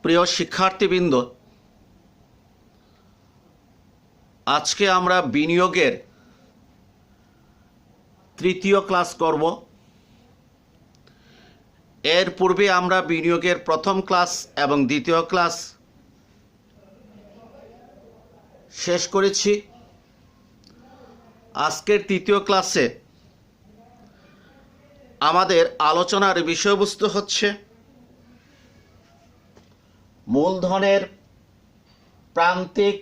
প্রিয় শিক্ষার্থীবৃন্দ, আজকে আমরা বিনিয়োগের তৃতীয় ক্লাস করব। এর পূর্বে আমরা বিনিয়োগের প্রথম ক্লাস এবং দ্বিতীয় ক্লাস শেষ করেছি। আজকের তৃতীয় ক্লাসে আমাদের আলোচনার বিষয়বস্তু হচ্ছে মূলধনের প্রান্তিক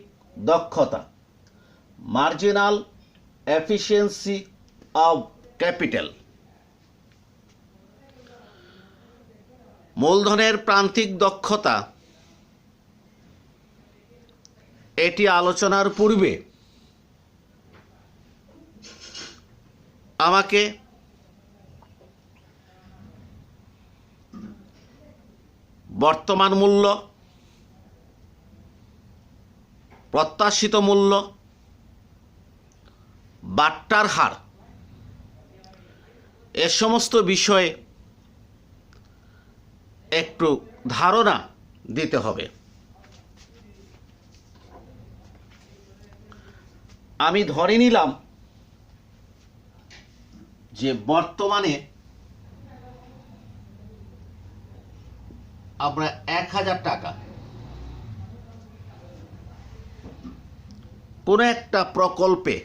দক্ষতা, মার্জিনাল এফিসিয়েন্সি অফ ক্যাপিটাল। মূলধনের প্রান্তিক দক্ষতা এটি আলোচনার পূর্বে আমাকে বর্তমান মূল্য, প্রত্যাশিত মূল্য, বাট্টার হার এ সমস্ত বিষয়ে একটু ধারণা দিতে হবে। আমি ধরে নিলাম যে বর্তমানে আমরা 1000 টাকা কোনো একটা প্রকল্পে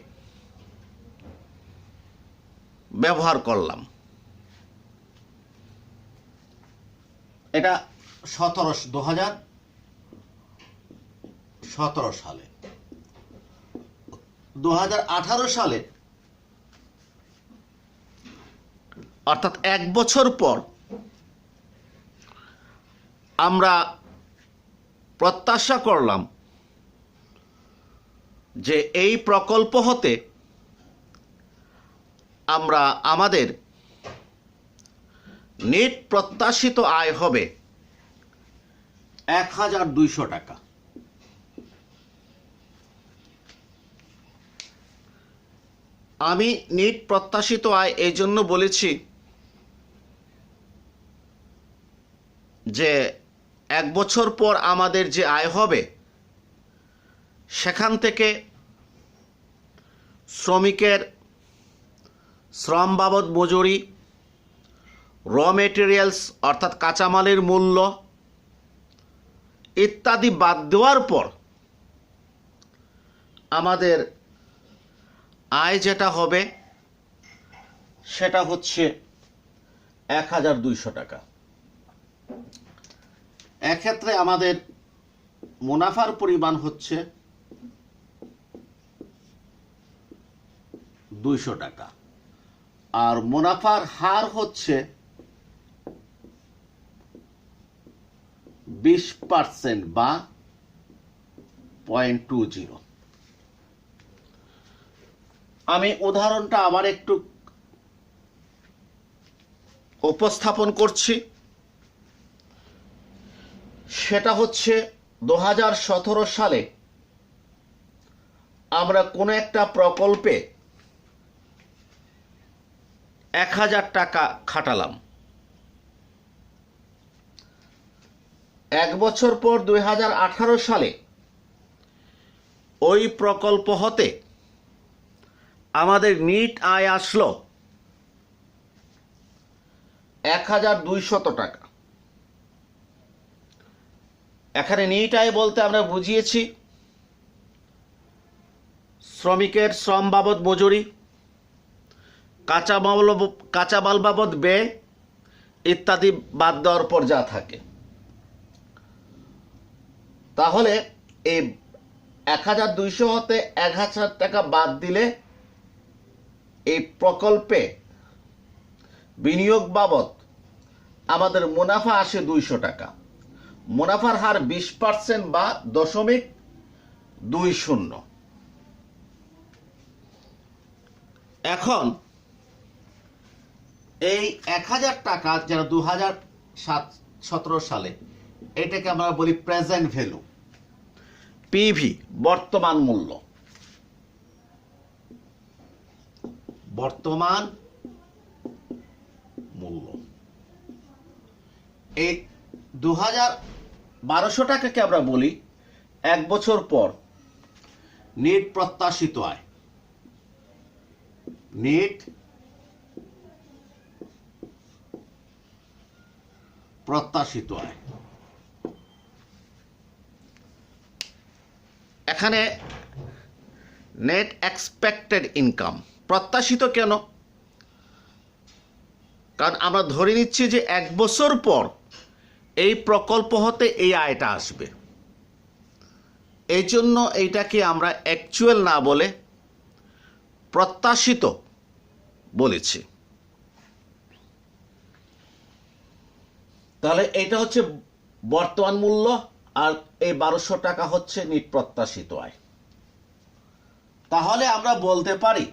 ব্যবহার করলাম। এটা 2017 সালে। 2018 সালে অর্থাৎ 1 বছর পর আমরা প্রত্যাশা করলাম যে এই প্রকল্প হতে আমরা আমাদের নেট প্রত্যাশিত আয় হবে 1200 টাকা। আমি নেট প্রত্যাশিত আয় এই জন্য বলেছি যে 1 বছর পর আমাদের যে আয় হবে সেখান থেকে শ্রমিকের শ্রম বাবদ মজুরি, র মেটেরিয়ালস অর্থাৎ কাঁচামালের মূল্য ইত্যাদি বাদ দেওয়ার পর আমাদের আয় যেটা হবে সেটা হচ্ছে 1200 টাকা। এক্ষেত্রে আমাদের মুনাফার পরিমাণ হচ্ছে 200 টাকা আর মুনাফার হার হচ্ছে 20% বা 0.20। আমি উদাহরণটা আবার একটু উপস্থাপন করছি। সেটা হচ্ছে 2017 সালে আমরা কোনো একটা প্রকল্পে 1000 টাকা খাটালাম। 1 বছর পর 2018 সালে ওই প্রকল্প হতে আমাদের নিট আয় আসলো 1200 টাকা। এখানে নিট আয় বলতে আমরা বুঝিয়েছি শ্রমিকের শ্রম বাবদ মজুরি, কাঁচামাল বাবদ ব্যয় ইত্যাদি বাদ দেওয়ার পর যা থাকে। তাহলে এই 1200 হতে 1000 টাকা বাদ দিলে এই প্রকল্পে বিনিয়োগ বাবদ আমাদের মুনাফা আসে 200 টাকা। মুনাফার হার 20% বা 0.20। এখন এই 1000 টাকা যারা 2017 সালে, এটাকে আমরা বলি প্রেজেন্ট ভ্যালু, পিভি, বর্তমান মূল্য। বর্তমান মূল্য এই 1200 টাকাকে আমরা বলি 1 বছর পর নেট প্রত্যাশিত আয়। নেট প্রত্যাশিত আয়। এখানে নেট এক্সপেক্টেড ইনকাম প্রত্যাশিত কেন? কারণ আমরা ধরে নিচ্ছি যে 1 বছর পর এই প্রকল্প হতে এই আয়টা আসবে, এই জন্য এইটাকে আমরা অ্যাকচুয়াল না বলে প্রত্যাশিত বলেছি। তাহলে এটা হচ্ছে বর্তমান মূল্য, আর এই 1200 টাকা হচ্ছে নিট প্রত্যাশিত আয়। তাহলে আমরা বলতে পারি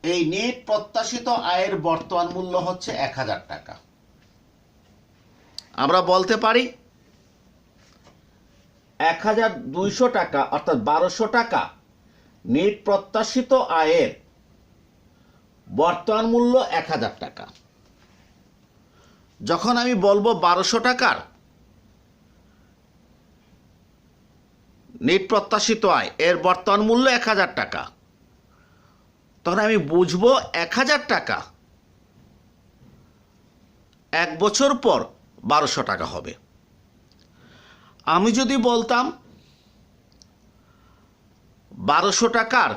এই নেট প্রত্যাশিত আয়ের বর্তমান মূল্য হচ্ছে 1000 টাকা। আমরা বলতে পারি 1200 টাকা অর্থাৎ 1200 টাকা নেট প্রত্যাশিত আয়ের বর্তমান মূল্য 1000 টাকা। যখন আমি বলবো 1200 টাকার নেট প্রত্যাশিত আয় এর বর্তমান মূল্য 1000 টাকা, তখন আমি বুঝবো 1000 টাকা 1 বছর পর 1200 টাকা হবে। আমি যদি বলতাম 1200 টাকার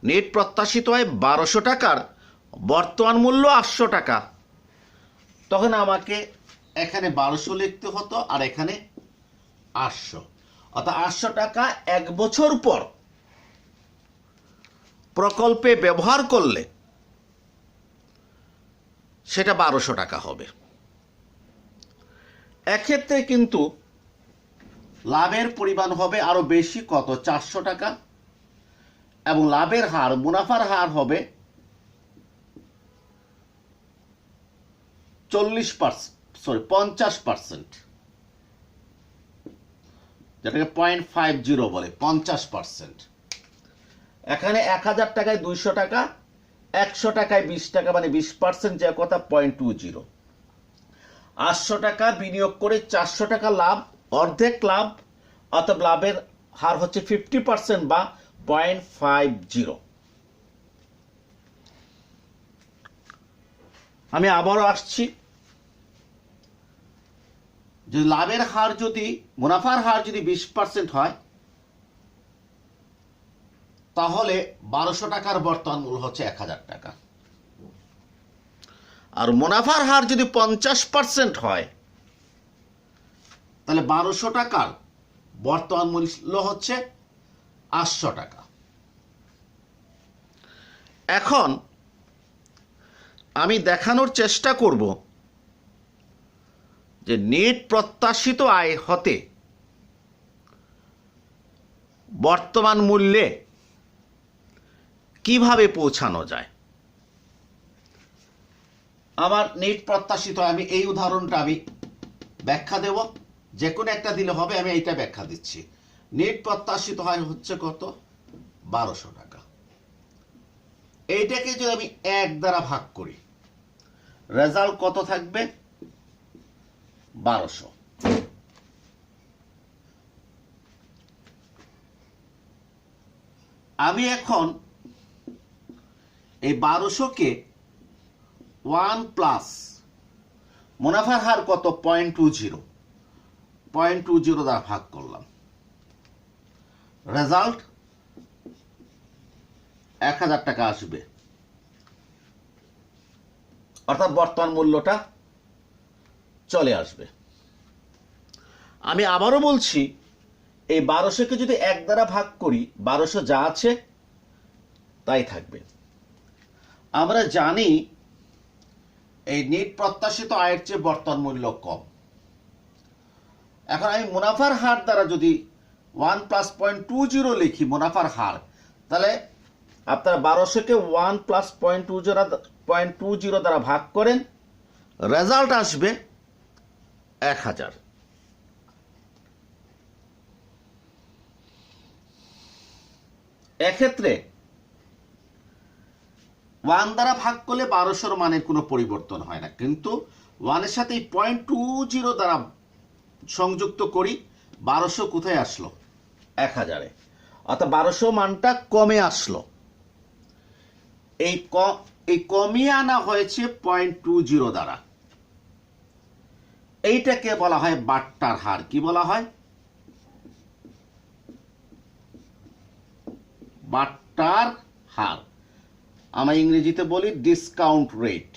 নেট প্রত্যাশিত আয় 1200 টাকার বর্তমান মূল্য 800 টাকা, তখন আমাকে এখানে 1200 লিখতে হতো আর এখানে 800, অর্থাৎ 800 টাকা 1 বছর পর প্রকল্পে ব্যবহার করলে সেটা 1200 টাকা হবে। এক্ষেত্রে কিন্তু লাভের পরিমাণ হবে আরো বেশি, কত? 400 টাকা, এবং লাভের হার, মুনাফার হার হবে 50%, যেটাকে 0.50 বলে, 50%। এখানে 1000 টাকায় 200 টাকা, 100 টাকায় 20 টাকা, মানে 20%, যে কথা 0.20। 800 টাকা বিনিয়োগ করে 400 টাকা লাভ, অর্ধেক লাভ, অর্থাৎ লাভের হার হচ্ছে 50% বা 0.50। আমি আবারও আসছি, যদি লাভের হার, যদি মুনাফার হার যদি 20% হয়, তাহলে 1200 টাকার বর্তমান মূল্য হচ্ছে 1000 টাকা। আর মুনাফার হার যদি 50% হয়, তাহলে 1200 টাকার বর্তমান মূল্য হচ্ছে 800 টাকা। এখন আমি দেখানোর চেষ্টা করব যে নেট প্রত্যাশিত আয় হতে বর্তমান মূল্যে কিভাবে পৌঁছানো যায়। আমার নেট প্রত্যাশিত, আমি এই উদাহরণটা আমি ব্যাখ্যা দেব, যে কোনো একটা দিলে হবে, আমি এইটা ব্যাখ্যা দিচ্ছি। নেট প্রত্যাশিত হয় হচ্ছে কত? 1200 টাকা। এইটাকে যদি আমি 1 দ্বারা ভাগ করি, রেজাল্ট কত থাকবে? 1200। আমি এখন এই 1200-কে 1 প্লাস মুনাফার হার কত? 0.20 দ্বারা ভাগ করলাম, রেজাল্ট 1000 টাকা আসবে, অর্থাৎ বর্তমান মূল্যটা চলে আসবে। আমি আবারও বলছি, এই 1200-কে যদি 1 দ্বারা ভাগ করি, 1200 যা আছে তাই থাকবে। আমরা জানি এই নেট প্রত্যাশিত আয়ের চেয়ে বর্তমান মূল্য কম। এখন আমি মুনাফার হার দ্বারা যদি 1 প্লাস 0.20 লিখি, মুনাফার হার, তাহলে আপনারা 1200-কে 1 প্লাস 0.20 দ্বারা ভাগ করেন, রেজাল্ট আসবে 1000। এক্ষেত্রে 1 দ্বারা ভাগ করলে 1200-র মানের কোনো পরিবর্তন হয় না, কিন্তু ওয়ানের সাথে 0.20 দ্বারা সংযুক্ত করি, 1200 কোথায় আসলো? 1000-এ। অর্থাৎ 1200 মানটা কমে আসলো। এই কমিয়ে আনা হয়েছে 0.20 দ্বারা। এইটাকে বলা হয় বাট্টার হার। কি বলা হয়? বাট্টার হার। আমরা ইংরেজিতে বলি ডিসকাউন্ট রেট।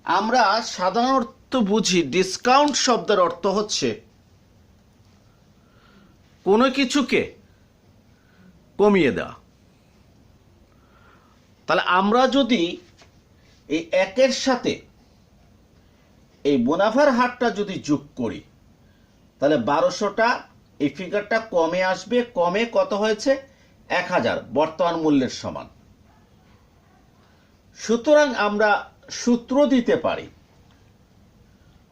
আমরা সাধারণত বুঝি ডিসকাউন্ট শব্দের অর্থ হচ্ছে কোনো কিছুকে কমিয়ে দেওয়া। তাহলে আমরা যদি এই একের সাথে এই মুনাফার হারটা যদি যোগ করি, তাহলে 1200টা এই ফিগারটা কমে আসবে। কমে কত হয়েছে? 1000 বর্তমান মূল্যের সমান। সুতরাং আমরা সূত্র দিতে পারি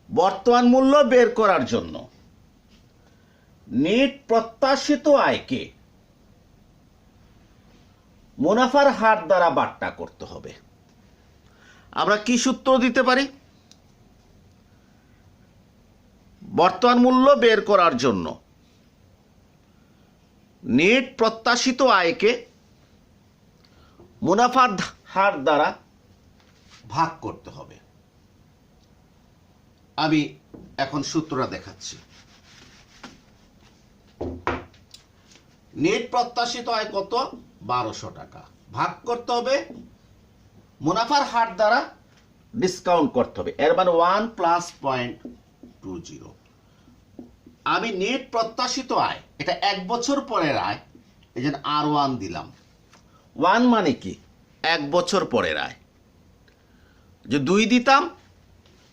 বর্তমান মূল্য বের করার জন্য নেট প্রত্যাশিত আয়কে মুনাফার হার দ্বারা বাট্টা করতে হবে। আমরা কি সূত্র দিতে পারি? বর্তমান মূল্য বের করার জন্য নেট প্রত্যাশিত আয়কে মুনাফার হার দ্বারা ভাগ করতে হবে। আমি এখন সূত্রটা দেখাচ্ছি। নেট প্রত্যাশিত আয় কত? 1200 টাকা। ভাগ করতে হবে মুনাফার হার দ্বারা ডিসকাউন্ট করতে হবে। এর মানে 1 + 0.20। আমি নেট প্রত্যাশিত আয়, এটা 1 বছর পরের আয়, এই জন্য R1 দিলাম। 1 মানে কি? 1 বছর পরের আয়। যে 2 দিতাম,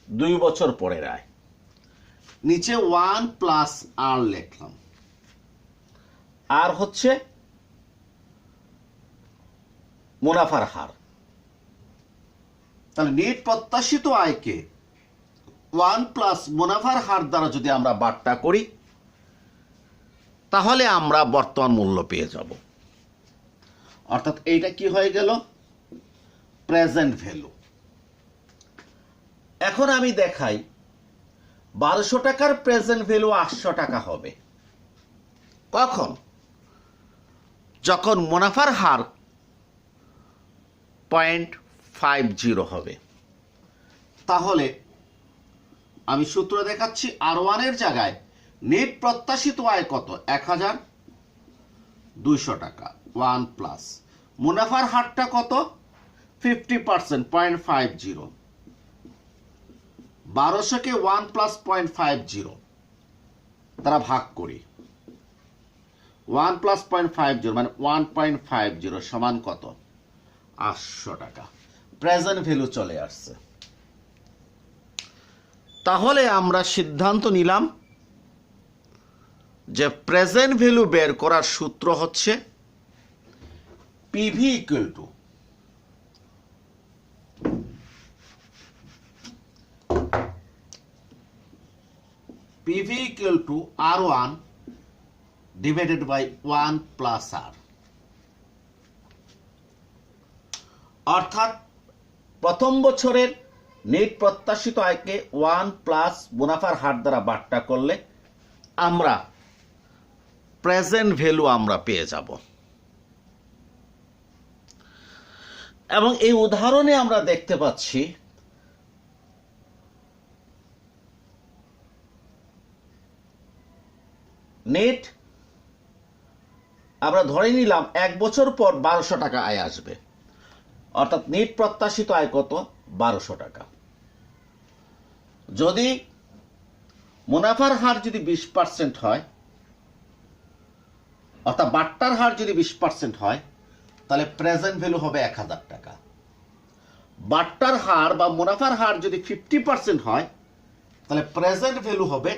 2 বছর পরের আয়। নিচে 1 + R লিখলাম। আর হচ্ছে মুনাফার হার। তাহলে নেট প্রত্যাশিত আয়কে 1 + মুনাফার হার দ্বারা যদি আমরা বাট্টা করি, তাহলে আমরা বর্তমান মূল্য পেয়ে যাব। অর্থাৎ এইটা কি হয়ে গেল? Present value. এখন আমি দেখাই 1200 টাকার প্রেজেন্ট ভ্যালু 800 টাকা হবে কখন? যখন মুনাফার হার 0.50 হবে। তাহলে আমি সূত্র দেখাচ্ছি। R1 এর জায়গায় নেট প্রত্যাশিত আয় কত? 1200 টাকা। 1 + মুনাফার হারটা কত? 50%, 0.50। 1200-কে 1 + 0.50 তারা ভাগ করি। 1 + 0.50 মানে 1.50 সমান কত? 800 টাকা। প্রেজেন্ট ভ্যালু চলে আসছে। তাহলে আমরা সিদ্ধান্ত নিলাম যে প্রেজেন্ট ভ্যালু বের করার সূত্র হচ্ছে PV = R1 divided by 1 + R। অর্থাৎ প্রথম বছরের নেট প্রত্যাশিত আয়কে 1 + মুনাফার হার দ্বারা বাট্টা করলে আমরা প্রেজেন্ট ভ্যালু আমরা পেয়ে যাব। এবং এই উদাহরণে আমরা দেখতে পাচ্ছি নেট আমরা ধরে নিলাম 1 বছর পর 1200 টাকা আয় আসবে। অর্থাৎ নেট প্রত্যাশিত আয় কত? 1200 টাকা। যদি মুনাফার হার যদি 20% হয়, অর্থাৎ বাট্টার হার যদি 20% হয়, তাহলে প্রেজেন্ট ভ্যালু হবে 1000 টাকা। বাট্টার হার বা মুনাফার হার যদি 50% হয়, তাহলে প্রেজেন্ট ভ্যালু হবে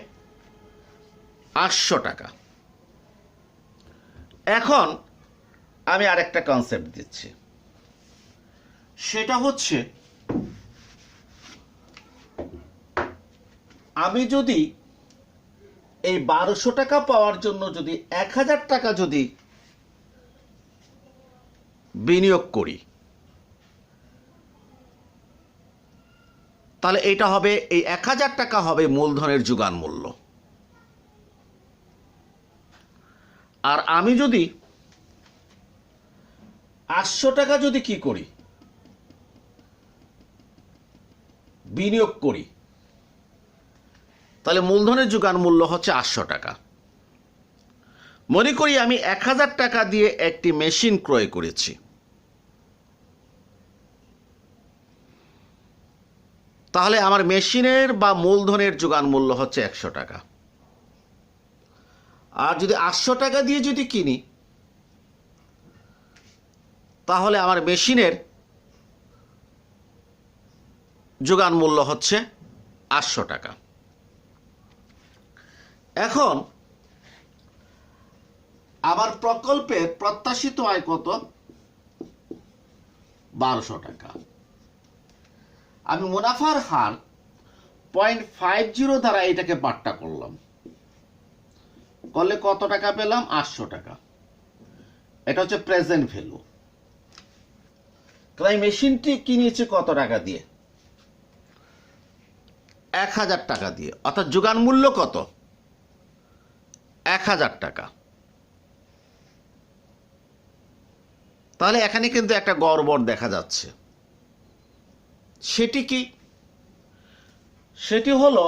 800 টাকা। এখন আমি আরেকটা কনসেপ্ট দিচ্ছি, সেটা হচ্ছে আমি যদি এই 1200 টাকা পাওয়ার জন্য যদি 1000 টাকা যদি বিনিয়োগ করি, তাহলে এটা হবে, এই 1000 টাকা হবে মূলধনের যোগান মূল্য। আর আমি যদি 800 টাকা যদি কি করি, বিনিয়োগ করি, তাহলে মূলধনের যোগান মূল্য হচ্ছে 800 টাকা। মনে করি আমি 1000 টাকা দিয়ে একটি মেশিন ক্রয় করেছি, তাহলে আমার মেশিনের বা মূলধনের যোগান মূল্য হচ্ছে 100 টাকা। আর যদি 800 টাকা দিয়ে যদি কিনি, তাহলে আমার মেশিনের যোগান মূল্য হচ্ছে 800 টাকা। এখন আমার প্রকল্পের প্রত্যাশিত আয় কত? 1200 টাকা। আমি মুনাফার হার 0.50 দ্বারা এটাকে বাট্টা করলাম, করলে কত টাকা পেলাম? 800 টাকা। এটা হচ্ছে প্রেজেন্ট ভ্যালু। তাই মেশিনটি কিনেছি কত টাকা দিয়ে? 1000 টাকা দিয়ে, অর্থাৎ যোগান মূল্য কত? 1000 টাকা। তাহলে এখানে কিন্তু একটা গড়বড় দেখা যাচ্ছে। সেটি কি? সেটি হলো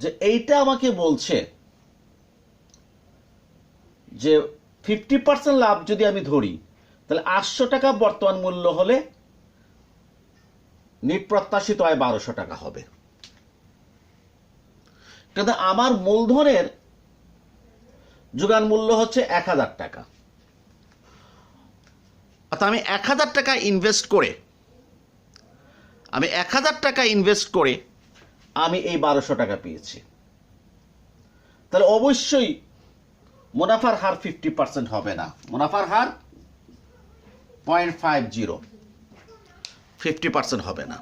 যে এইটা আমাকে বলছে যে 50% লাভ যদি আমি ধরি, তাহলে 800 টাকা বর্তমান মূল্য হলে নিট প্রত্যাশিত আয় 1200 টাকা হবে। কিন্তু আমার মূলধনের যোগান মূল্য হচ্ছে 1000 টাকা। অর্থাৎ আমি 1000 টাকা ইনভেস্ট করে আমি এই 1200 টাকা পেয়েছি। তাহলে অবশ্যই মুনাফার হার 50% হবে না, মুনাফার হার 0.50, 50% হবে না।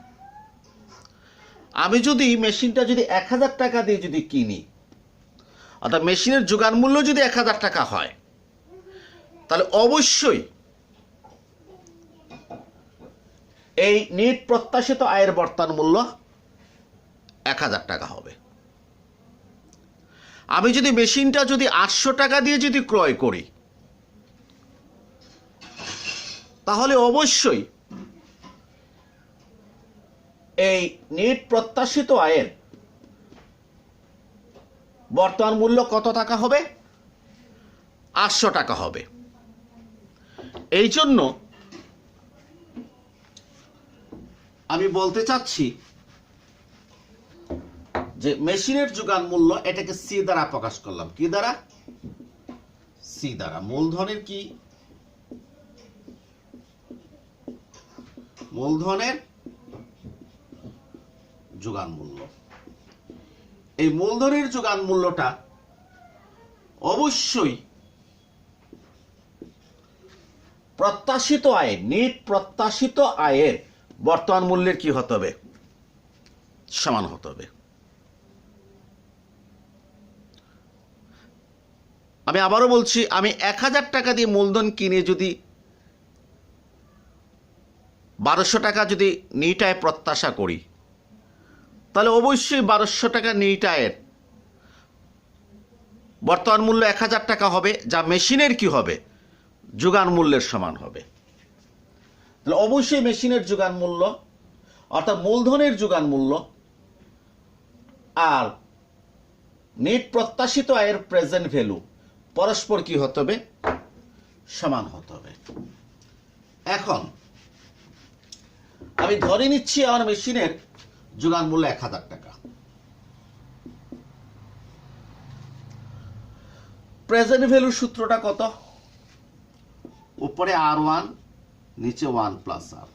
আমি যদি মেশিনটা যদি 1000 টাকা দিয়ে যদি কিনি, অর্থাৎ মেশিনের যোগান মূল্য যদি 1000 টাকা হয়, তাহলে অবশ্যই এই নিট প্রত্যাশিত আয়ের বর্তমান মূল্য 1000 টাকা হবে। আমি যদি মেশিনটা যদি 800 টাকা দিয়ে যদি ক্রয় করি, তাহলে অবশ্যই এই নিট প্রত্যাশিত আয়ের বর্তমান মূল্য কত টাকা হবে? 800 টাকা হবে। এই জন্য আমি বলতে চাচ্ছি যে মেশিনের যোগান মূল্য, এটাকে সি দ্বারা প্রকাশ করলাম। কি দ্বারা? সি দ্বারা। মূলধনের কি? মূলধনের যোগান মূল্য। এই মূলধনের যোগান মূল্যটা অবশ্যই প্রত্যাশিত আয়, নিট প্রত্যাশিত আয়ের বর্তমান মূল্যের কি হতে হবে? সমান হতে হবে। আমি আবারও বলছি, আমি 1000 টাকা দিয়ে মূলধন কিনে যদি 1200 টাকা যদি নিট আয় প্রত্যাশা করি, তাহলে অবশ্যই 1200 টাকা নিট আয়ের বর্তমান মূল্য 1000 টাকা হবে, যা মেশিনের কি হবে? যোগান মূল্যের সমান হবে। তাহলে অবশ্যই মেশিনের যোগান মূল্য, অর্থাৎ মূলধনের যোগান মূল্য আর নিট প্রত্যাশিত আয়ের প্রেজেন্ট ভ্যালু পরস্পর কি হতে হবে? সমান হতে হবে। এখন আমি ধরে নিচ্ছি আমার মেশিনের যোগান মূল্য 1000 টাকা। প্রেজেন্ট ভ্যালুর সূত্রটা কত? উপরে R1, নিচে 1 প্লাস R।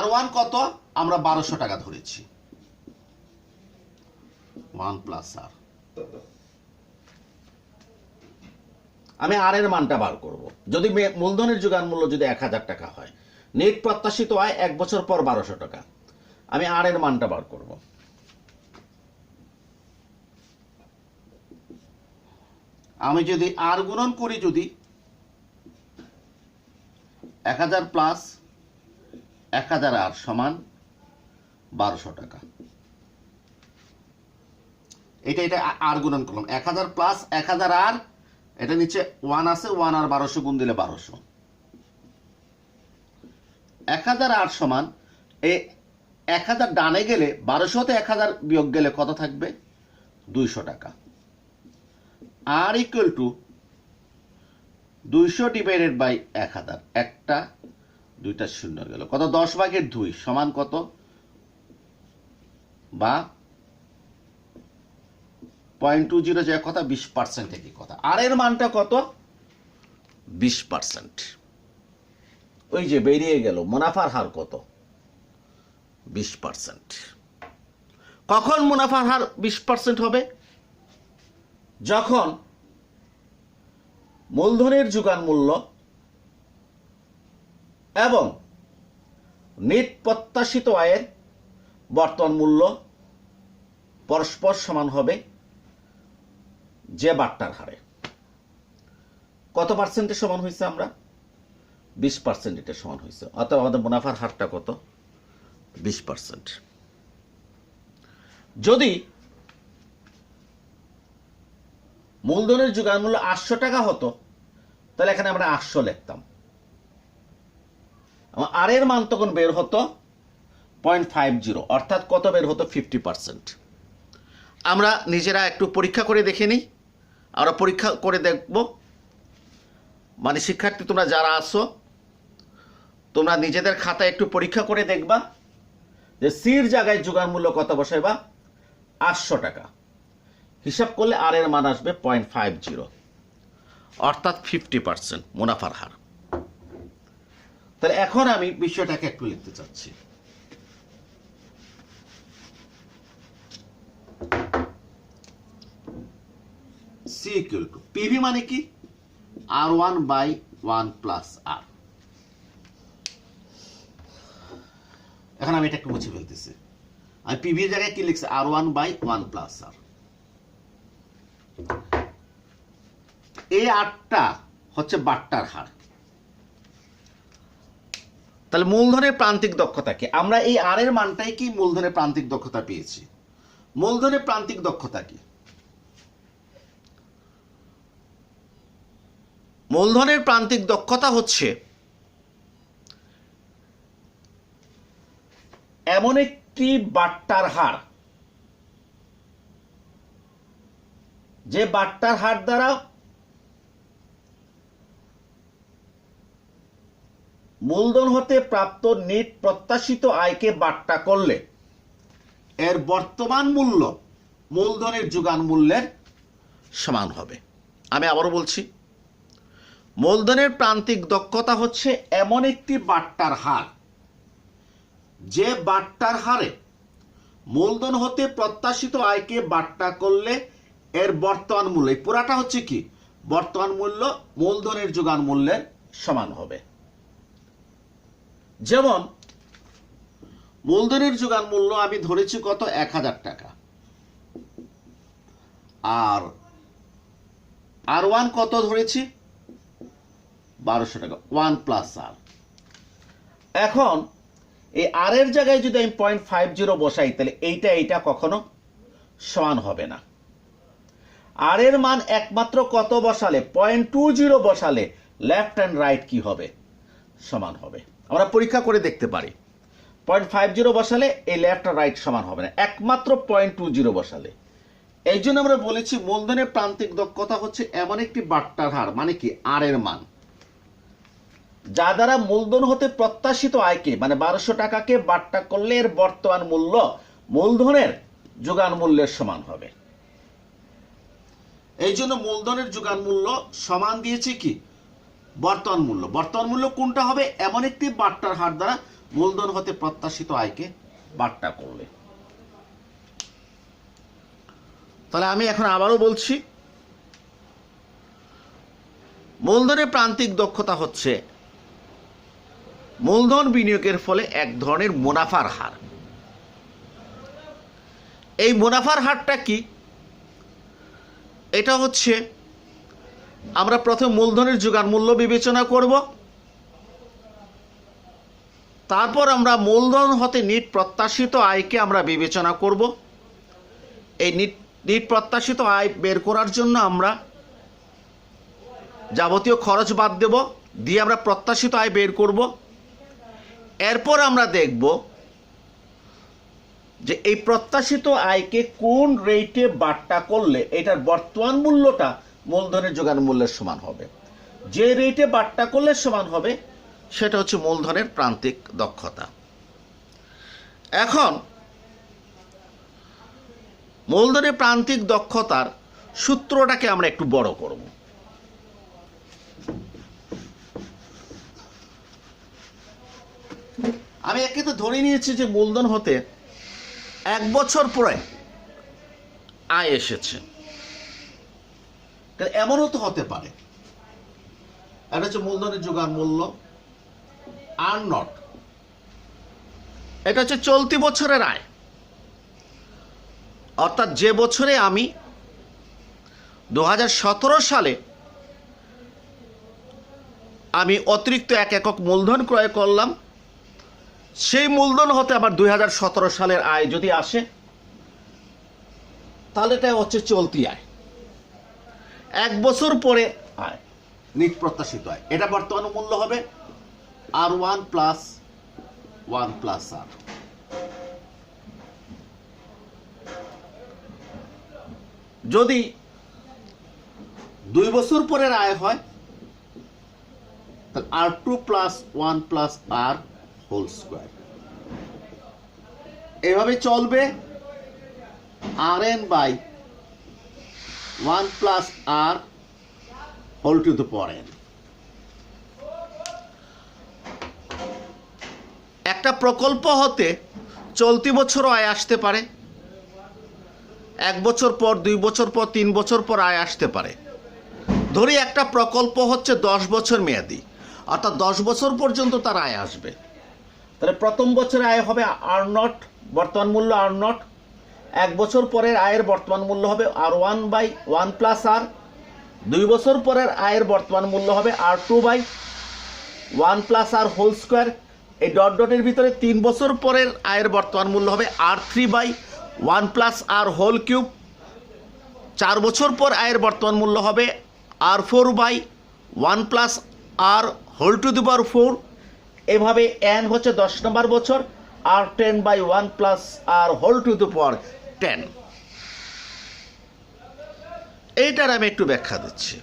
R1 কত? আমরা 1200 টাকা ধরেছি। 1 প্লাস R। আমি আর এর মানটা বার করব। যদি মূলধনের যোগান মূল্য যদি 1000 টাকা হয়, নেট প্রত্যাশিত আয় 1 বছর পর 1200 টাকা, আমি আর এর মানটা বার করব। আমি যদি আর গুণন করি, যদি 1000 প্লাস 1000 আর সমান 1200 টাকা, এটা আর গুণন করলাম। 1000 প্লাস 1000 আর, এটা নিচে 1 আছে, 1 আর 1200 গুণ দিলে 1200। 1000 আর সমান, এই 1000 ডানে গেলে 1200 তে 1000 বিয়োগ গেলে কত থাকবে? 200 টাকা। আর ইকুয়াল টু 200 ডিভাইডেড বাই 1000, একটা দুইটা শূন্য গেল, কত? 10/2 সমান কত? বা 0.20 যে কথা, 20% থেকে কথা। আর এর মানটা কত? 20%। ওই যে বেরিয়ে গেল মুনাফার হার কত? 20%। কখন মুনাফার হার 20% হবে? যখন মূলধনের যোগান মূল্য এবং নেট প্রত্যাশিত আয়ের বর্তমান মূল্য পরস্পর সমান হবে যে বাট্টার হারে। কত পার্সেন্টে সমান হয়েছে? আমরা 20% সমান হয়েছে। অর্থাৎ আমাদের মুনাফার হারটা কত? 20%। যদি মূলধনের যোগান মূল্য 800 টাকা হতো, তাহলে এখানে আমরা 800 লিখতাম। আর এর মান তখন বের হতো 0.50, অর্থাৎ কত বের হতো? 50%। আমরা নিজেরা একটু পরীক্ষা করে দেখে নিই। আমরা পরীক্ষা করে দেখব, মানে শিক্ষার্থী তোমরা যারা আসো, তোমরা নিজেদের খাতায় একটু পরীক্ষা করে দেখবা যে সির জায়গায় যোগান মূল্য কত বসাইবা? 800 টাকা। হিসাব করলে আর এর মান আসবে 0.50, অর্থাৎ 50% মুনাফার হার। তাহলে এখন আমি বিষয়টাকে একটু লিখতে চাচ্ছি। সি ইকুয়াল টু পিভি মানে কি? R1/1 প্লাস আর। এখন আমি এটা একটু মুছে ফেলতেছি। আমি পিভির জায়গায় কি লিখছি? R1/1 প্লাস আর। এই আরটা হচ্ছে বাট্টার হার। তাহলে মূলধনের প্রান্তিক দক্ষতা কি? আমরা এই আর এর মানটাই কি মূলধনের প্রান্তিক দক্ষতা পেয়েছি। মূলধনের প্রান্তিক দক্ষতা কি? মূলধনের প্রান্তিক দক্ষতা হচ্ছে এমন একটি বাট্টার হার, যে বাট্টার হার দ্বারা মূলধন হতে প্রাপ্ত নেট প্রত্যাশিত আয়কে বাট্টা করলে এর বর্তমান মূল্য মূলধনের যোগান মূল্যের সমান হবে। আমি আবারও বলছি, মূলধনের প্রান্তিক দক্ষতা হচ্ছে এমন একটি বাট্টার হার, যে বাট্টার হারে মূলধন হতে প্রত্যাশিত আয়কে বাট্টা করলে এর বর্তমান মূল্য, এই পুরাটা হচ্ছে কি? বর্তমান মূল্য মূলধনের যোগান মূল্যের সমান হবে। যেমন মূলধনের যোগান মূল্য আমি ধরেছি কত? 1000 টাকা। আর R1 কত ধরেছি? 1200 টাকা। 1 প্লাস আর। এখন এই আর এর জায়গায় যদি আমি 0.50 বসাই, তাহলে এইটা কখনো সমান হবে না। আর এর মান একমাত্র কত বসালে? 0.20 বসালে লেফট অ্যান্ড রাইট কি হবে? সমান হবে। আমরা পরীক্ষা করে দেখতে পারি। 0.50 বসালে এই লেফট আর রাইট সমান হবে না, একমাত্র 0.20 বসালে। এই জন্য আমরা বলেছি মূলধনের প্রান্তিক দক্ষতা হচ্ছে এমন একটি বাট্টার হার, মানে কি? আর এর মান, যা দ্বারা মূলধন হতে প্রত্যাশিত আয়কে, মানে 1200 টাকাকে বাট্টা করলে এর বর্তমান মূল্য মূলধনের যোগান মূল্যের সমান হবে। এই জন্য মূলধনের যোগান মূল্য সমান দিয়েছে কি? বর্তমান মূল্য। বর্তমান মূল্য কোনটা হবে? এমন একটি বাট্টার হার দ্বারা মূলধন হতে প্রত্যাশিত আয়কে বাট্টা করলে। তাহলে আমি এখন আবারও বলছি, মূলধনের প্রান্তিক দক্ষতা হচ্ছে মূলধন বিনিয়োগের ফলে এক ধরনের মুনাফার হার। এই মুনাফার হারটা কি? এটা হচ্ছে আমরা প্রথমে মূলধনের যোগান মূল্য বিবেচনা করব, তারপর আমরা মূলধন হতে নিট প্রত্যাশিত আয়কে আমরা বিবেচনা করব। এই নিট প্রত্যাশিত আয় বের করার জন্য আমরা যাবতীয় খরচ বাদ দেব, দিয়ে আমরা প্রত্যাশিত আয় বের করব। এরপর আমরা দেখব যে এই প্রত্যাশিত আয়কে কোন রেটে বাট্টা করলে এটার বর্তমান মূল্যটা মূলধনের যোগান মূল্যের সমান হবে। যে রেটে বাট্টা করলে সমান হবে সেটা হচ্ছে মূলধনের প্রান্তিক দক্ষতা। এখন মূলধনের প্রান্তিক দক্ষতার সূত্রটাকে আমরা একটু বড় করব। আমি একে তো ধরে নিয়েছি যে মূলধন হতে 1 বছর পরে আয় এসেছে, এমনও তো হতে পারে এটা হচ্ছে মূলধনের যোগান মূল্য আর নট, এটা হচ্ছে চলতি বছরের আয়, অর্থাৎ যে বছরে আমি 2017 সালে আমি অতিরিক্ত 1 একক মূলধন ক্রয় করলাম, সেই মূলধন হতে আবার 2017 সালের আয় যদি আসে তাহলে এটা হচ্ছে চলতি আয়। 1 বছর পরে আয়, নিট প্রত্যাশিত আয়, এটা বর্তমান মূল্য হবে R1 প্লাস 1 প্লাস R। যদি 2 বছর পরের আয় হয় তাহলে R2 plus 1 plus R whole square. এভাবে চলবে Rn by 1 plus R whole to the power n। একটা প্রকল্প হতে চলতি বছরও আয় আসতে পারে, 1 বছর পর, 2 বছর পর, 3 বছর পর আয় আসতে পারে। ধরি একটা প্রকল্প হচ্ছে 10 বছর মেয়াদি, অর্থাৎ 10 বছর পর্যন্ত তার আয় আসবে। তাহলে প্রথম বছরে আয় হবে আর নট, বর্তমান মূল্য আর নট। 1 বছর পরের আয়ের বর্তমান মূল্য হবে R1 বাই 1 প্লাস R। 2 বছর পরের আয়ের বর্তমান মূল্য হবে R2 by 1 plus R whole square. এই ডট ডটের ভিতরে 3 বছর পরের আয়ের বর্তমান মূল্য হবে R3 by 1 plus R whole cube. 4 বছর পর আয়ের বর্তমান মূল্য হবে R4 by 1 plus R whole to the power 4। এভাবে n হচ্ছে 10 নম্বর বছর, R10 by 1 plus R whole to the power 10। এইটার আমি একটু ব্যাখ্যা দিচ্ছি।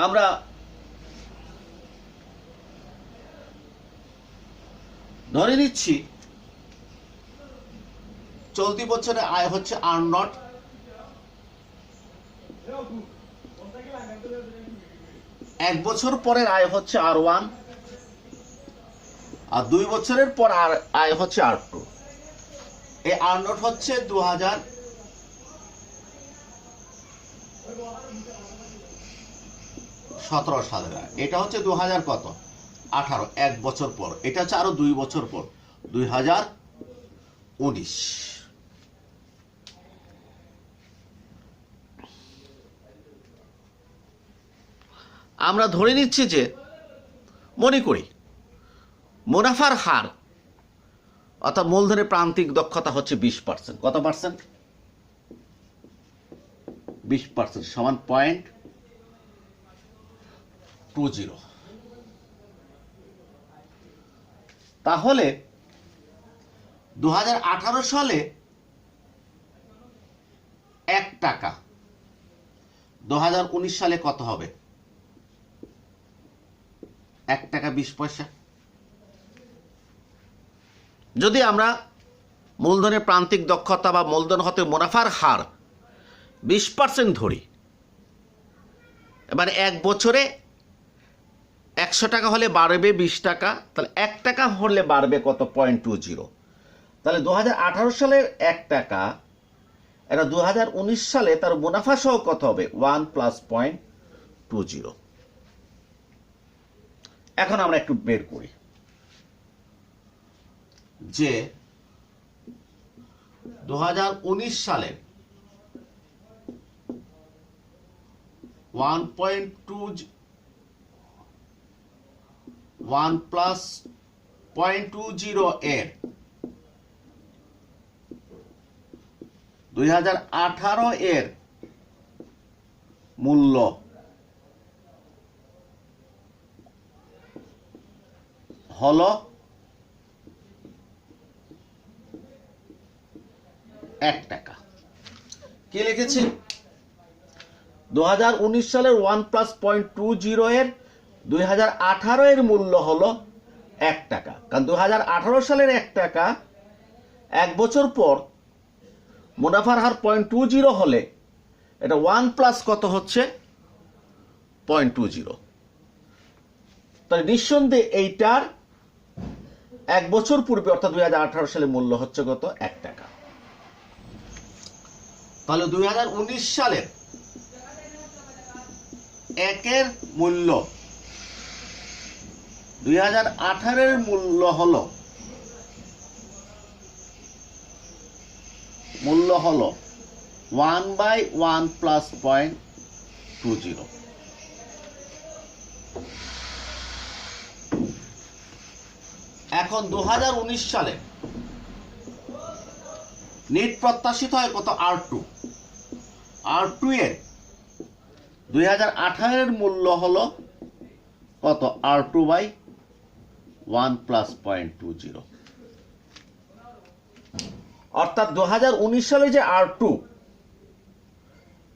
আমরা ধরে নিচ্ছি চলতি বছরে আয় হচ্ছে আর নট, এক বছর পরের আয় হচ্ছে R1, আর 2 বছরের পর আয় হচ্ছে R2। এই আর নট হচ্ছে 2017 সালের আয়, এটা হচ্ছে 2000 কত 18, 1 বছর পর। এটা হচ্ছে আরো 2 বছর পর 2019। আমরা ধরে নিচ্ছি যে, মনে করি মুনাফার হার অর্থাৎ মূলধনের প্রান্তিক দক্ষতা হচ্ছে 20%। কত পার্সেন্ট? 20% সমান 0.20। তাহলে 2018 সালে 1 টাকা, 2019 সালে কত হবে? 1 টাকা 20 পয়সা। যদি আমরা মূলধনের প্রান্তিক দক্ষতা বা মূলধন হতে মুনাফার হার 20% ধরি, এবার 1 বছরে 100 টাকা হলে বাড়বে 20 টাকা, তাহলে 1 টাকা হলে বাড়বে কত? 0.20। তাহলে 2018 সালের 1 টাকা, এটা 2019 সালে তার মুনাফা সহ কত হবে? 1 প্লাস 0.20। এখন আমরা একটু বের করি যে 2019 সালের 1+0 এর 2018 এর মূল্য হলো 1 টাকা। কি লিখেছি? 2019 সালের 1+0 এর 2018 এর মূল্য হলো 1 টাকা। কারণ 2018 সালের 1 টাকা 1 বছর পর মুনাফার হার 0.20 হলে এটা 1+ কত হচ্ছে 0.20। তাহলে নিঃসন্দেহে এইটার 1 বছর পূর্বে অর্থাৎ 2018 সালে মূল্য হচ্ছে কত 1 টাকা। তাহলে 2019 সালের 1 এর মূল্য 2018 এর মূল্য হলো 1/1 প্লাস 0.20। এখন 2019 সালে নিট প্রত্যাশিত হয় কত R2 এর 2018 এর মূল্য হলো কত R2/1 প্লাস 0.20। অর্থাৎ 2019 সালে যে R2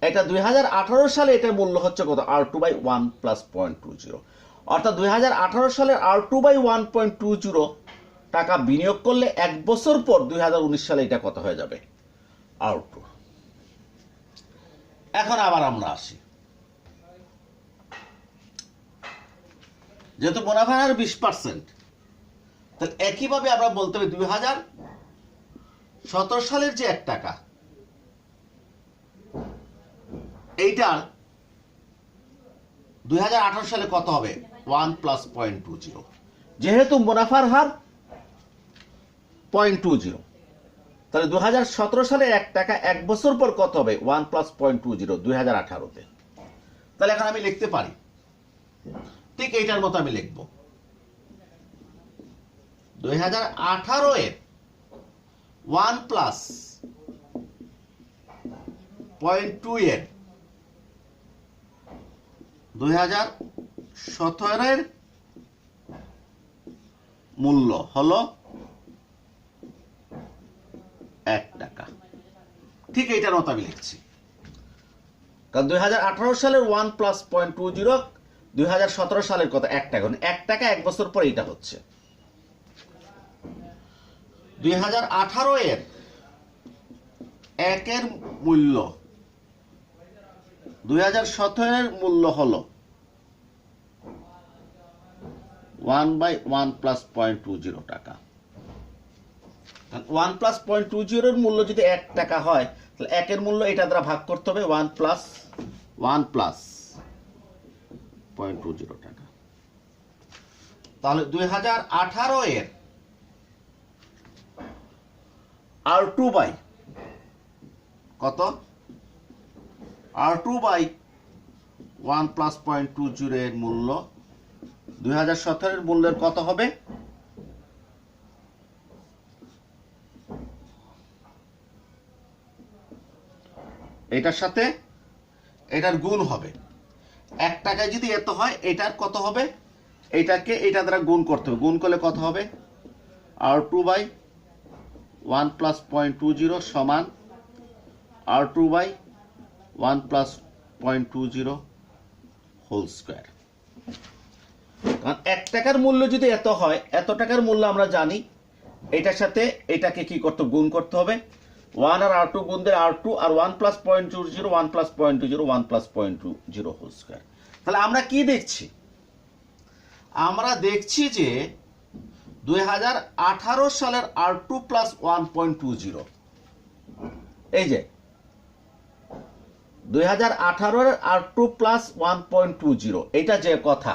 এটা 2018 সালে এটার মূল্য হচ্ছে কত R2/1 প্লাস 0.20। অর্থাৎ 2018 সালের R2/1.20 টাকা বিনিয়োগ করলে 1 বছর পর 2019 সালে এটা কত হয়ে যাবে R2। এখন আবার আমরা আসি, যেহেতু মুনাফার হার 20%, তাহলে একইভাবে আমরা বলতে হবে 2017 সালের যে 1 টাকা এইটার 2018 সালে কত হবে 1 প্লাস 0.20। যেহেতু মুনাফার হার 0.20, তাহলে 2017 সালে 1 টাকা 1 বছর পর কত হবে 1 প্লাস 0.20 2018-তে। তাহলে এখন আমি লিখতে পারি ঠিক এইটার মতো আমি লিখব 2018 এর 1 প্লাস 0.2 এর 2017 এর মূল্য হলো 1 টাকা। ঠিক এইটার মতো আমি লিখছি, কারণ 2018 সালের 1 প্লাস 0.20 2017 সালের কত 1 টাকা। 1 টাকা 1 বছর পর এটা হচ্ছে 2018 এর 1 এর মূল্য 2017 এর মূল্য হলো 1/1 প্লাস 0.20 টাকা। 1 প্লাস 0.20 এর মূল্য যদি 1 টাকা হয়, তাহলে 1 এর মূল্য এটা দ্বারা ভাগ করতে হবে 1 প্লাস 0.20 টাকা। তাহলে 2018 এর R2 বাই কত R2/1 প্লাস 0.20 এর মূল্য 2017 এর মূল্যের কত হবে এটার সাথে এটার গুণ হবে। 1 টাকায় যদি এত হয় এটার কত হবে, এটাকে এটা দ্বারা গুণ করতে হবে। গুণ করলে কত হবে R2/1 প্লাস 0.20 সমান R2/1 প্লাস 0.20 হোল স্কয়ার। কারণ 1 টাকার মূল্য যদি এত হয়, এত টাকার মূল্য আমরা জানি, এটার সাথে এটাকে কি করতে গুণ করতে হবে 1 আর R2 গুণ দিলে R2 আর 1 plus 0.20 1 plus 0.20 1 plus 0.20 whole square. তাহলে আমরা কি দেখছি? আমরা দেখছি যে 2018 সালের R2 প্লাস 1.20, এই যে 2018 এর R2 প্লাস 1.20 এটা যে কথা,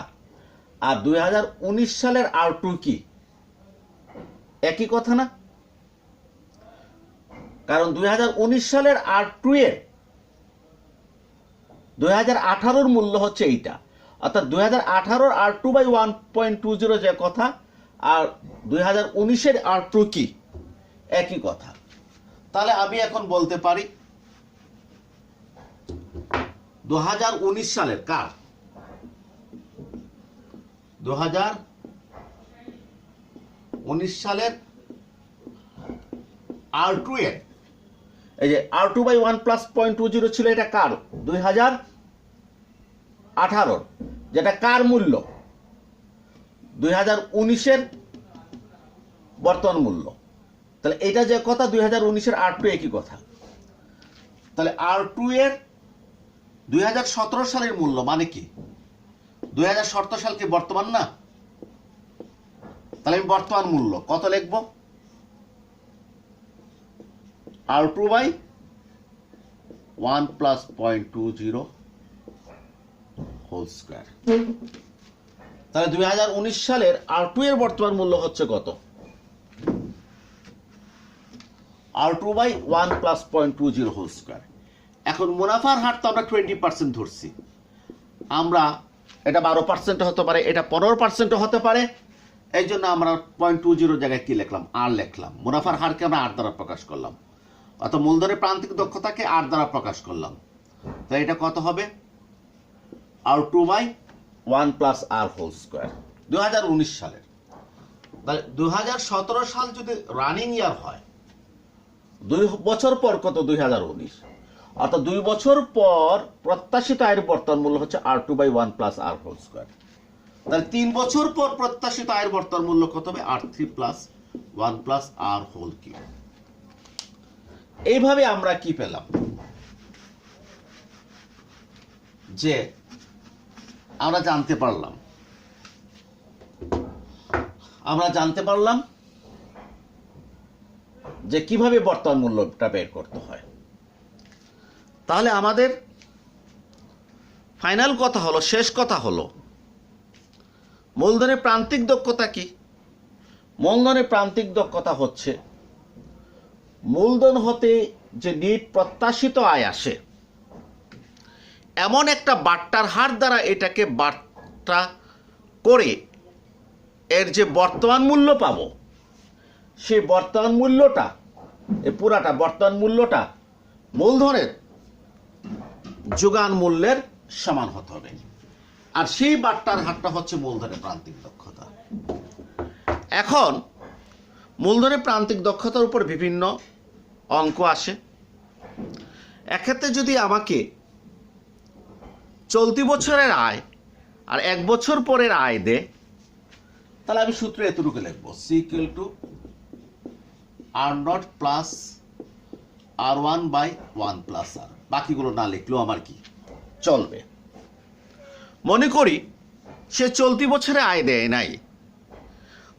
আর 2019 সালের R2 কি একই কথা না? কারণ 2019 সালের R2 এর 2018 মূল্য হচ্ছে এইটা, অর্থাৎ 2018 R2/1.20 যে কথা আর 2019 R2 কি একই কথা। তাহলে আমি এখন বলতে পারি 2019 সালের কার 2019 সালের R2 এর এই যে R2/1+.20 ছিল, এটা কার 2018 যেটা কার মূল্য 2019 বর্তমান মূল্য। তাহলে এটা যে কথা 2019 R2 একই কথা। তাহলে R2 এর 2017 সালের মূল্য মানে কি 2017 সাল কি বর্তমান না? তাহলে আমি বর্তমান মূল্য কত লিখব R2/1+.20 হোল স্কয়ার। তাহলে 2019 সালের R2 এর বর্তমান মূল্য হচ্ছে কত R2/1+.20 হোল স্কয়ার। এখন মুনাফার হার তো আমরা 20% ধরছি, আমরা এটা 12% হতে পারে, এটা 15% হতে পারে, এই জন্য আমরা 0.20 জায়গায় কি লিখলাম আর লিখলাম। মুনাফার হারকে আমরা আর দ্বারা প্রকাশ করলাম, অর্থাৎ মূলধনের প্রান্তিক দক্ষতাকে আর দ্বারা প্রকাশ করলাম। তাই এটা কত হবে R2/1+R হোল স্কয়ার 2019 সালের। তাহলে 2017 সাল যদি রানিং ইয়ার হয়, 2 বছর পর কত 2019, অর্থাৎ 2 বছর পর প্রত্যাশিত আয়ের বর্তমান মূল্য হচ্ছে R2/1+R হোল স্কয়ার। তাহলে 3 বছর পর প্রত্যাশিত আয়ের বর্তমান মূল্য কত হবে R3+1+R হোল কিউব। এইভাবে আমরা কি পেলাম যে আমরা জানতে পারলাম যে কিভাবে বর্তমান মূল্যটা বের করতে হয়। তাহলে আমাদের ফাইনাল কথা হলো, শেষ কথা হলো মূলধনের প্রান্তিক দক্ষতা কি? মূলধনের প্রান্তিক দক্ষতা হচ্ছে মূলধন হতে যে নিট প্রত্যাশিত আয় আসে এমন একটা বাট্টার হার দ্বারা এটাকে বাট্টা করে এর যে বর্তমান মূল্য পাবো, সেই বর্তমান মূল্যটা এই পুরাটা বর্তমান মূল্যটা মূলধনের যোগান মূল্যের সমান হতে হবে। আর সেই বাট্টার হারটা হচ্ছে মূলধনের প্রান্তিক দক্ষতা। এখন মূলধনের প্রান্তিক দক্ষতার উপর বিভিন্ন অঙ্ক আসে। এক্ষেত্রে যদি আমাকে চলতি বছরের আয় আর 1 বছর পরের আয় দেয়, তাহলে আমি সূত্র এতটুকু লিখব C=R0 প্লাস R1/1+R। বাকিগুলো না লিখলেও আমার কি চলবে। মনে করি সে চলতি বছরে আয় দেয় নাই,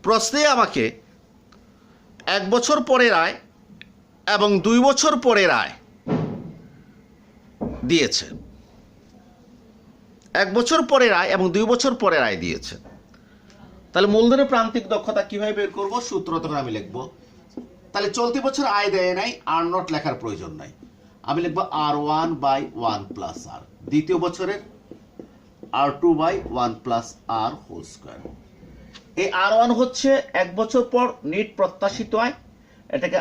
প্রশ্নে আমাকে 1 বছর পরের আয় এবং 2 বছর পরের আয় দিয়েছে। 1 বছর পরের আয় এবং 2 বছর পরের আয় দিয়েছে। তাহলে মূলধনের প্রান্তিক দক্ষতা কিভাবে বের করব? সূত্র তখন আমি লিখব, তাহলে চলতি বছর আয় দেয় নাই, R0 লেখার প্রয়োজন নাই, আমি লিখব R1/1+R। দ্বিতীয় বছরের R2/1+R হোল স্কয়ার। এই R1 হচ্ছে 1 বছর পর নিট প্রত্যাশিত আয়, এটাকে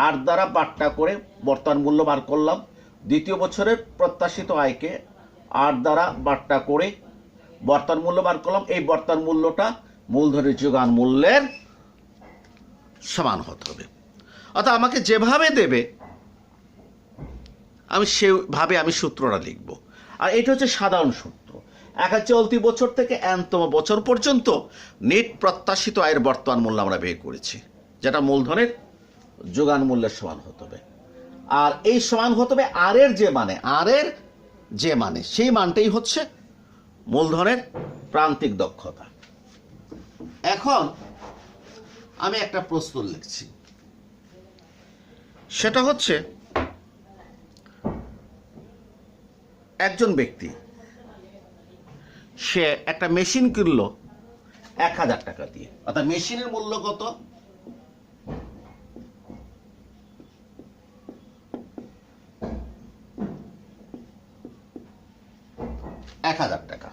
আর দ্বারা বাট্টা করে বর্তমান মূল্য বার করলাম। দ্বিতীয় বছরের প্রত্যাশিত আয়কে আর দ্বারা বাট্টা করে বর্তমান মূল্য বার করলাম। এই বর্তমান মূল্যটা মূলধনের যোগান মূল্যের সমান হতে হবে। অর্থাৎ আমাকে যেভাবে দেবে আমি সেভাবে আমি সূত্রটা লিখব। আর এটা হচ্ছে সাধারণ সূত্র। এক চলতি বছর থেকে n-তম বছর পর্যন্ত নেট প্রত্যাশিত আয়ের বর্তমান মূল্য আমরা বের করেছি, যেটা মূলধনের যোগান মূল্যের সমান হতে হবে। আর এই সমান হতে হবে আর এর যে মানে সেই মানটাই হচ্ছে মূলধনের প্রান্তিক দক্ষতা। এখন আমি একটা প্রশ্ন লিখছি, সেটা হচ্ছে একজন ব্যক্তি সে একটা মেশিন কিনলো 1000 টাকা দিয়ে, অর্থাৎ মেশিনের মূল্য কত? 1000 টাকা।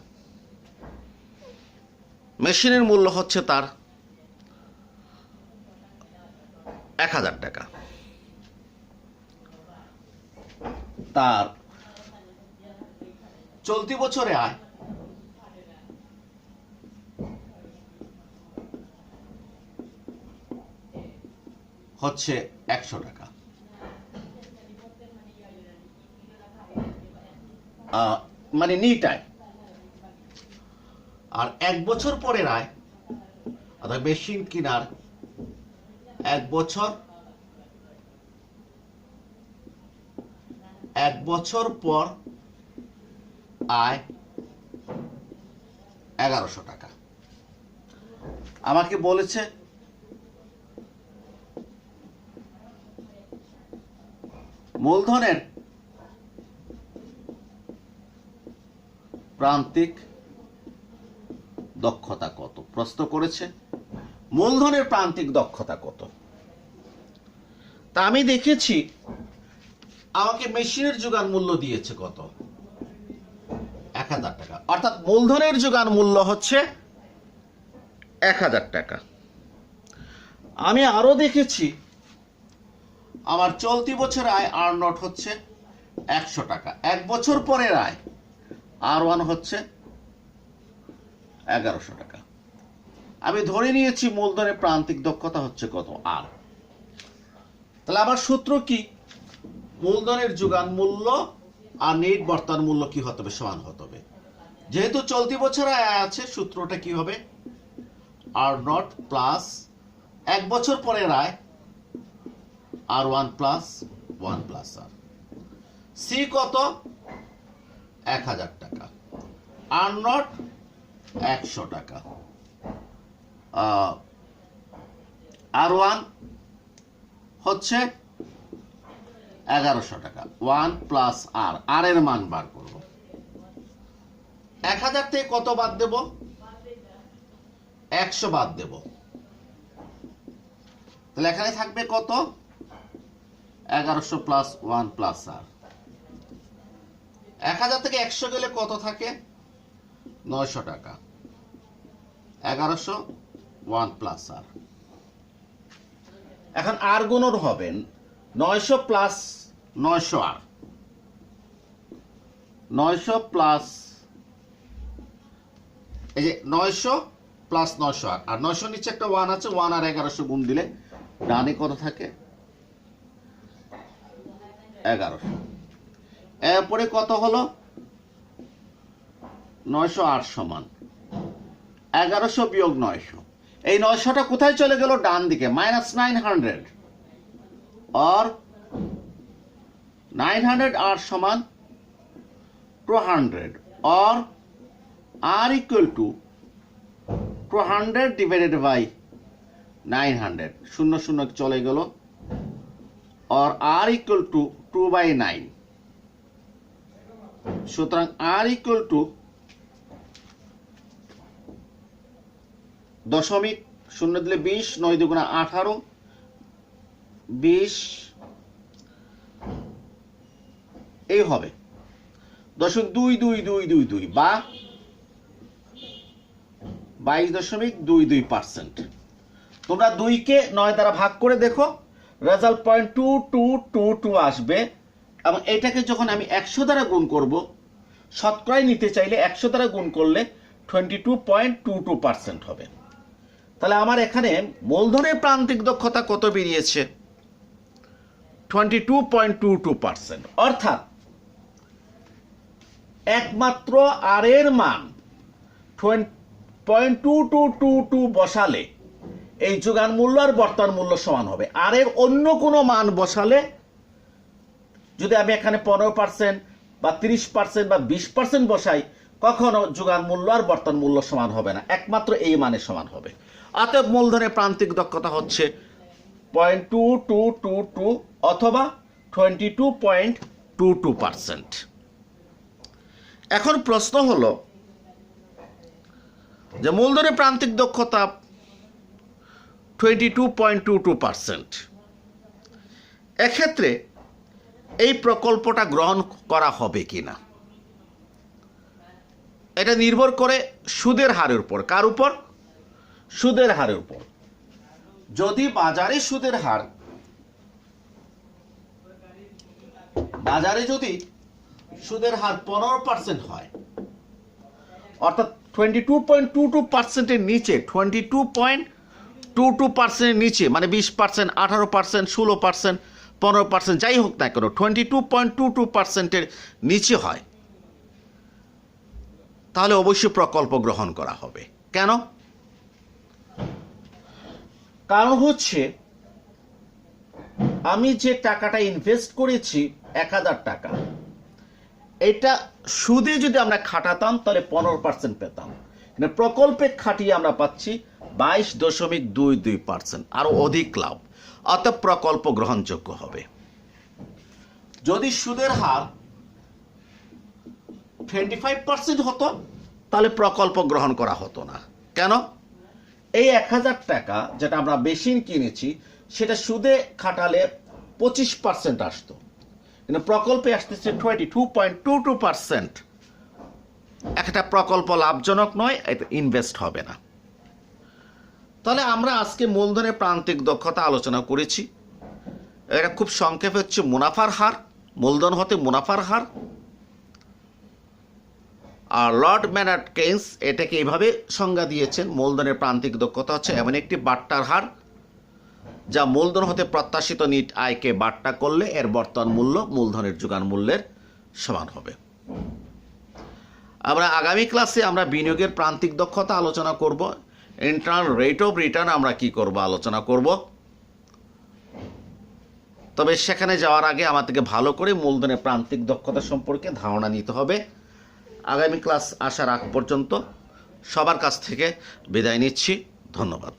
মেশিনের মূল্য হচ্ছে তার 1000 টাকা। তার চলতি বছরে আয় হচ্ছে 100 টাকা। মানে নিট আয়। আর 1 বছর পরের আয়, অর্থাৎ মেশিন কেনার 1 বছর পর আয় 1100 টাকা। আমাকে বলেছে মূলধনের প্রান্তিক দক্ষতা কত, প্রশ্ন করেছে মূলধনের প্রান্তিক দক্ষতা কত। তা আমি দেখেছি আমাকে মেশিনের যোগান মূল্য দিয়েছে কত, 1000 টাকা। অর্থাৎ মূলধনের যোগান মূল্য হচ্ছে 1000 টাকা। আমি আরো দেখেছি আমার চলতি বছর আয় আর নট হচ্ছে 100 টাকা। 1 বছর পরের আয় আর ওয়ান হচ্ছে 1100 টাকা। আমি ধরে নিয়েছি মূলধনের প্রান্তিক দক্ষতা হচ্ছে কত, আর। তাহলে আমার সূত্র কি, মূলধনের যোগান মূল্য আর নেট বর্তমান মূল্য কি হতে হবে, সমান হতে হবে। যেহেতু চলতি বছরে আয় আছে, সূত্রটা কি হবে, আর নট প্লাস 1 বছর পরের আয় আর ওয়ান প্লাস ওয়ান প্লাস আর। সি কত, 1000 টাকা। আর নট 100 টাকা। আর ওয়ান হচ্ছে 1100 টাকা। 1 প্লাস আর, আর এর মান বার করব। 1000 থেকে কত বাদ দেব, 100 বাদ দেব। তাহলে এখানে থাকবে কত, 1100 প্লাস 1 প্লাস আর। 1000 থেকে 100 গেলে কত থাকে, 900 টাকা। 1100 1 প্লাস আর। এখন আর গুণন হবেন 900 প্লাস 900 আর, 900 প্লাস, এই যে 900 প্লাস 900 আর, আর 900 নিচে একটা 1 আছে, 1 আর 1100 গুণ দিলে ডানে কত থাকে, 1100। এরপরে কত হলো, 908 সমান 1100 বিয়োগ 900। এই 900টা কোথায় চলে গেল, ডান দিকে, -900। और 900 আর সমান 200, और r equal to 200 divided by 900। शून्य शून्य चले गেল, और r इक्वल टू 2/9। সুতরাং r इक्वल टू 0.0 দিলে 20, 9 দুগুণা 18, 20 এই হবে 0.22222 বা 22.22%। তোমরা 2 কে 9 দ্বারা ভাগ করে দেখো, রেজাল্ট 0.2222 আসবে। এবং এটাকে যখন আমি 100 দ্বারা গুণ করব, শতকরায় নিতে চাইলে 100 দ্বারা গুণ করলে 22.22% হবে। তাহলে আমার এখানে মূলধনের প্রান্তিক দক্ষতা কত বেরিয়েছে, 22.22%। অর্থাৎ একমাত্র আর এর মান 0.2222 বসালে এই যোগান মূল্য আর বর্তমান মূল্য সমান হবে। আর এর অন্য কোনো মান বসালে, যদি আমি এখানে 15% বা 30% বা 20% বসাই, কখনো যোগান মূল্য আর বর্তমান মূল্য সমান হবে না, একমাত্র এই মানে সমান হবে। অতএব মূলধনের প্রান্তিক দক্ষতা হচ্ছে 0.2222 অথবা 22.22%। এখন প্রশ্ন হলো যে মূলধনের প্রান্তিক দক্ষতা 22.22%, এক্ষেত্রে এই প্রকল্পটা গ্রহণ করা হবে কিনা। এটা নির্ভর করে সুদের হারের উপর। কার উপর? সুদের হারের উপর। যদি বাজারে সুদের হার, বাজারে যদি সুদের হার 15% হয়, অর্থাৎ 22.22%-এর নিচে, 22.22%-এর নিচে, মানে 20%, 18%, 16%, 15%, যাই হোক না কেন, 22.22%-এর নিচে হয়, তাহলে অবশ্যই প্রকল্প গ্রহণ করা হবে। কেন? কারণ হচ্ছে আমি যে টাকাটা ইনভেস্ট করেছি 1000 টাকা, এটা সুদে যদি আমরা খাটাতাম তাহলে 15% পেতাম, কিন্তু প্রকল্পে খাটিয়ে আমরা পাচ্ছি 22.22%, আরো অধিক লাভ। অতএব প্রকল্প গ্রহণযোগ্য হবে। যদি সুদের হার 25% হতো তাহলে প্রকল্প গ্রহণ করা হতো না। কেন? এই 1000 টাকা যেটা আমরা মেশিন কিনেছি সেটা সুদে খাটালে 25% আসতো, কিন্তু প্রকল্পে আসতেছে 22.22%। একটা প্রকল্প লাভজনক নয়, এটা ইনভেস্ট হবে না। তাহলে আমরা আজকে মূলধনের প্রান্তিক দক্ষতা আলোচনা করেছি। এটা খুব সংক্ষেপে হচ্ছে মুনাফার হার, মূলধন হতে মুনাফার হার। আর লর্ড ম্যানার্ড কেইন্স এটাকে এইভাবে সংজ্ঞা দিয়েছেন, মূলধনের প্রান্তিক দক্ষতা হচ্ছে এমন একটি বাট্টার হার যা মূলধন হতে প্রত্যাশিত নিট আয়কে বাট্টা করলে এর বর্তমান মূল্য মূলধনের যোগান মূল্যের সমান হবে। আমরা আগামী ক্লাসে আমরা বিনিয়োগের প্রান্তিক দক্ষতা আলোচনা করব। ইন্টারনাল রেট অফ রিটার্ন আমরা কি করব, আলোচনা করব। তবে সেখানে যাওয়ার আগে আমাদেরকে ভালো করে মূলধনের প্রান্তিক দক্ষতা সম্পর্কে ধারণা নিতে হবে। আগামী ক্লাস আসার আগ পর্যন্ত সবার কাছ থেকে বিদায় নিচ্ছি। ধন্যবাদ।